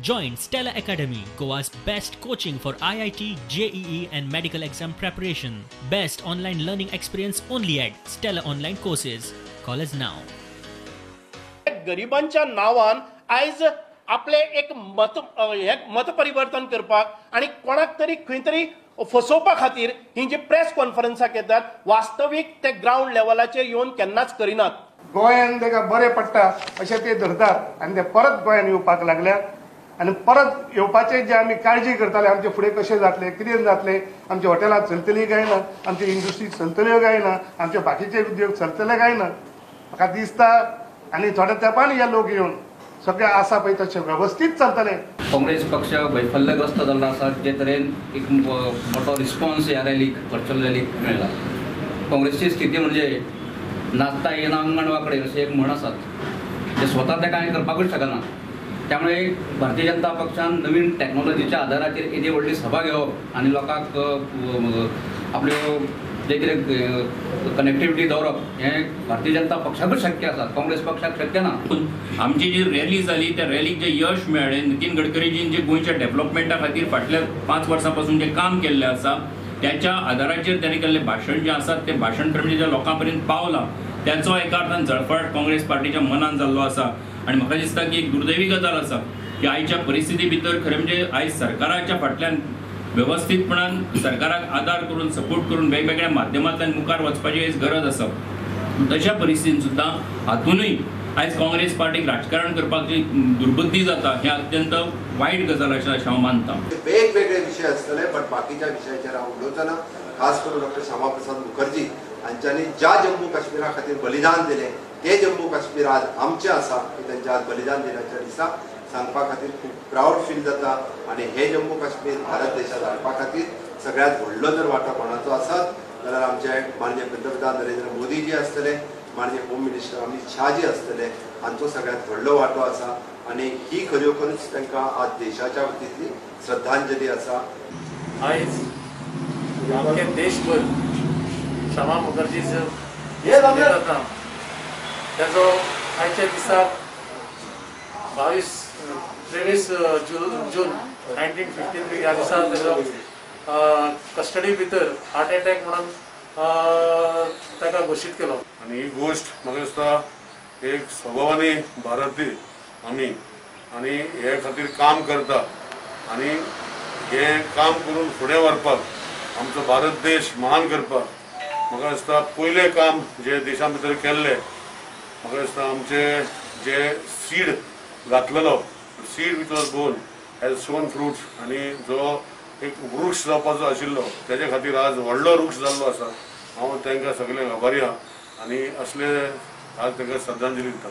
Join Stella Academy, Goa's best coaching for IIT, JEE and medical exam preparation. Best online learning experience only at Stella Online Courses. Call us now. गरिबांच्या नावान आयज आपले एक मत परिवर्तन करपाक आणि कोणाक तरी खंय तरी फसोवपा खातीर ही जी प्रेस कॉन्फरन्साक येतात वास्तवीक ते ग्राउंड लेवलाचेर येवन केन्नाच करिनात. गोंयान तेका बरें पडटा अशें ते धरतात आनी ते परत गोंयान येवपाक लागल्यात आनी परत येवपाचे जे आमी काळजी करताले आमचे फुडें कशें जातले कितें जातले आमच्या हॉटेलां चलतली काय ना आमच्या इंडस्ट्री चलतल्यो काय ना आमचे बाकीचे उद्योग चलतले काय ना म्हाका दिसता आनी थोड्या तेंपान हे लोक येवन सगळें आसा पळय तशें वेवस्थीत चलतले. काँग्रेस पक्ष वैफल्यग्रस्त जाल्लो आसा जे तरेन एक मोठो रिस्पॉन्स ह्या रॅलीक व्हर्च्युअल रॅलीक मेळ्ळा. काँग्रेसची स्थिती म्हणजे नाचता येना अंगण वांकडे अशें एक म्हण आसात जे स्वता ते कांय करपाकूच शकना. त्यामुळे भारतीय जनता पक्षान नवीन टॅक्नॉलॉजीच्या आधाराचेर एदी व्हडली सभा घेवप आनी लोकांक आपल्यो जे कितें कनेक्टिविटी दवरप हें भारतीय जनता पक्षाकूच शक्य आसा, काँग्रेस पक्षाक शक्य ना. आमची जी रॅली जाली त्या रॅलीक जे यश मेळ्ळें नितीन गडकरीजीन जे गोंयच्या डेव्हलपमेंटा खातीर फाटल्या 5 वर्सां पासून जे काम केल्लें आसा त्याच्या आधाराचेर त्यांनी केल्लें भाशण जें आसा तें भाशण खरें म्हणजे लोकां पर्यंत पावलां त्याचो एका अर्थान जळफाट काँग्रेस पार्टीच्या मनान जाल्लो आसा. आनी म्हाका दिसता की एक दुर्दैवी गजाल आसा की आयच्या परिस्थिती भितर खरें म्हणजे आयज सरकाराच्या फाटल्यान व्यवस्थितपणान सरकाराक आदार करून सपोर्ट करून वेगवेगळ्या माध्यमांतल्यान मुखार वचपाची आयज गरज आसा. तशा परिस्थितीन सुद्दां हातूनय आयज काँग्रेस पार्टीक राजकारण करपाक जी दुर्बुद्धी जाता हें अत्यंत वायट गजाल अशें हांव मानता. वेगवेगळे विषय आसतले बट बाकीच्या विशयाचेर हांव उलोवचना. खास करून डॉक्टर श्यामा प्रसाद मुखर्जी हांच्यांनी ज्या जम्मू काश्मीरा खातीर बलिदान दिलें ते जम्मू काश्मीर आज आमचें आसा की तेंच्या आज बलिदान दिनाच्या दिसा सांगपा खातीर खूब प्राऊड फील जाता. आनी हे जम्मू काश्मीर भारत देशांत हाडपा खातीर सगळ्यात व्हडलो जर वांटो कोणाचो आसत जाल्यार आमचे माननीय पंतप्रधान नरेंद्र मोदीजी आसतले, माननीय होम मिनिस्टर अमित शाहजी आसतले हांचो सगळ्यात व्हडलो वांटो आसा. आनी ही खऱ्योखरूच तांकां आज देशाच्या वतींतली श्रद्धांजली आसा. आयज आमचे देशभर श्यामा मुखर्जीचो जाता त्याचो आयच्या दिसाक 23 जून 1953 ह्या दिसा तेजो कस्टडी भितर हार्ट अटॅक म्हणून ताका घोशीत केलो. आनी ही गोष्ट म्हाका दिसता एक स्वभावानी भारतीय आमी आनी हे खातीर काम करता आनी हे काम करून फुडें व्हरपाक आमचो भारत देश महान करपाक म्हाका दिसता पयलें काम जे देशा भितर केल्लें म्हाका दिसता आमचे जे सीड घातलेलो seed which was born has shown fruits आनी जो एक वृक्ष जावपाचो आशिल्लो तेजे खातीर आज व्हडलो वृक्ष जाल्लो आसा. हांव तांकां सगळ्यांक आभारी आहा आनी असले आज तांकां श्रद्धांजली दिता.